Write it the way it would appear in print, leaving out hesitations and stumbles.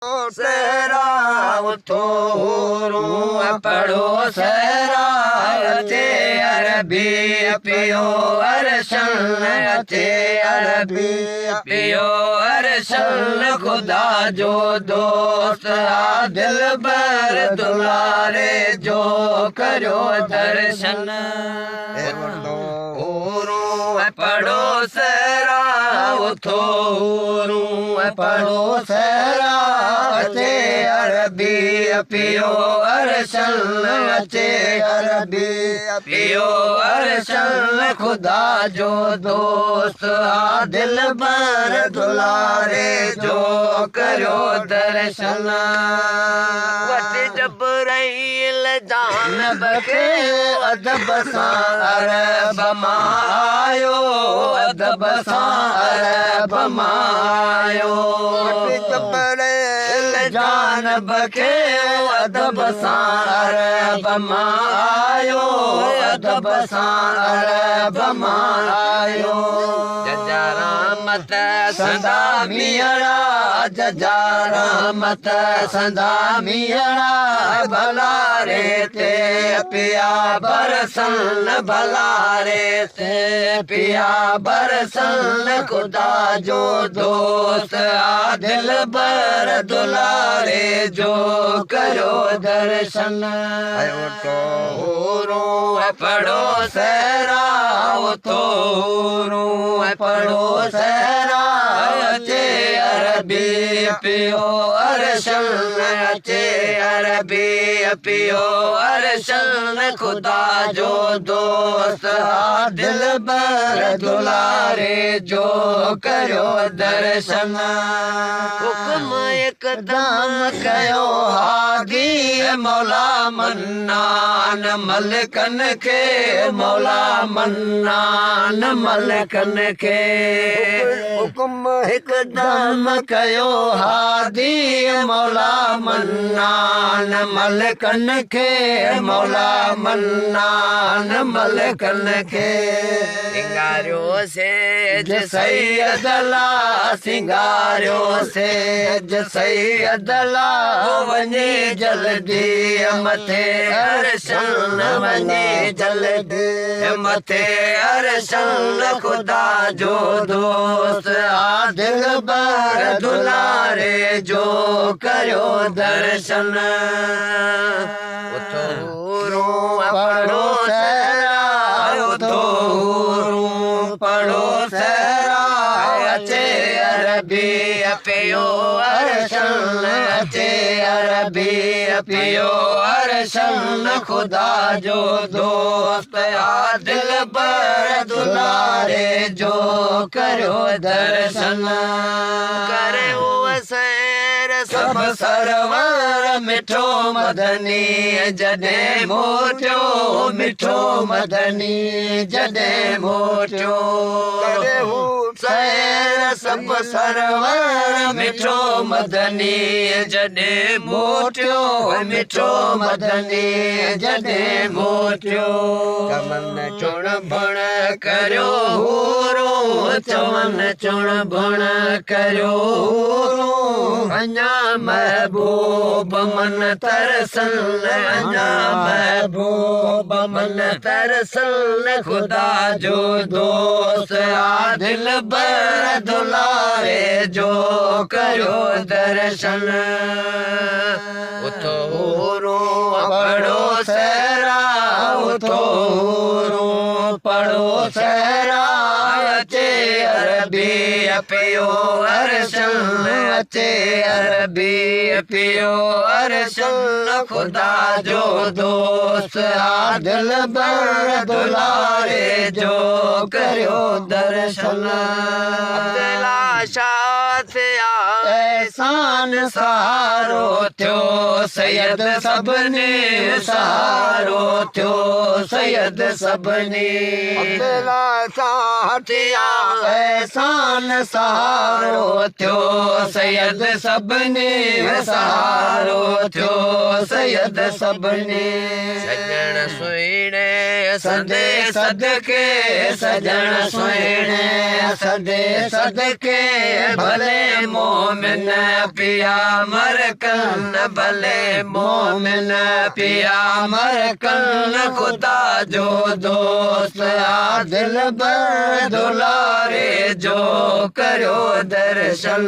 सहरा उठो रूह पढ़ो सहरा अचे अरबी पियो अरशन अचे अरबी पियो अरशन खुदा जो दोस्त आ दिल बर दुलारे जो करो दर्शन रूह पढ़ो सहरा उठो रूह पढ़ो सहरा अचे अरबी पियो अरशन अचे अरबी पियो अरशन खुदा जो दोस्त आ दिल बर दुलारे जो करो दर्शन वट जबराइल जानब के अदब सां अरब मां आयो अदब सां अरब मां आयो जानब के अदब सां अरब मां आयो अदब सां अरब मां आयो जजा रहमत संदा मियरा जजा रहमत संदा मियरा भला रे ते पिया बरसन भला रे ते पिया बरसन खुदा जो दोस्त आ दिल बर दुलारे जो करो दर्शन रूह पढ़ो सहरा उठो रूह पढ़ो सहरा अचे अरबी पियो अरशन अचे अरबी पियो अरशन खुदा जो दोस्त आ दिल बर दुलारे जो करो दर्शन हुक्म एकदम कयो हादी मौला मन्नान मलकन के मौला मन्नान मलकन के हुक्म एकदम कयो हादी मौला मन्नान मलकन के मौला मन्नान मलकन के सिंगारियो से सैयदला सिंगारियो से सैयदला वञे जल्दी मथे अरशन वञे जल्दी मथे अरशन खुदा जो दोस्त आ दिल बर दुलारे जो करो दर्शन उठो रूह पढ़ो सहरा उठो रूह पढ़ो सहरा अचे अरबी पियो अरशन अचे अरबी पियो अरशन खुदा जो दोस्त आ दिल बर दुलारे जो करो दर्शन करे सैर सब सरवर मिठो मदनी जडे मोटियो मिठो मदनी जडे मोटियो सैर सब सरवर मिठो मदनी जडे मोटियो मिठो मदनी जडे मोटियो चमन चुण भण करो चवन चुण भण करो अञा महबूब मन तरसन अञा महबूब मन तरसन खुदा जो दोस्त आ दिल बर दुलारे जो करो दर्शन उठो रूह पढ़ो सहरा उठो रूह पढ़ो सहरा अचे अरबी पियो अरशन अचे अरबी पियो अरशन खुदा जो दोस्त आ दिल बर दुलारे जो करो दर्शन शाथ एहसान सहारो थियो सैयद सबने सहारो थियो सैयद सबने साथिया एहसान सहारो थियो सैयद सभिनी सहारो थियो सैयद सभिनी सजण सुहिणे सदे सदके सजण सुहिणे सदे सदके भले मोमिन पिया मरकन भले मोमिन पिया मरकन खुदा जो दोस्त आ दिल बर दुलारे जो करो दर्शन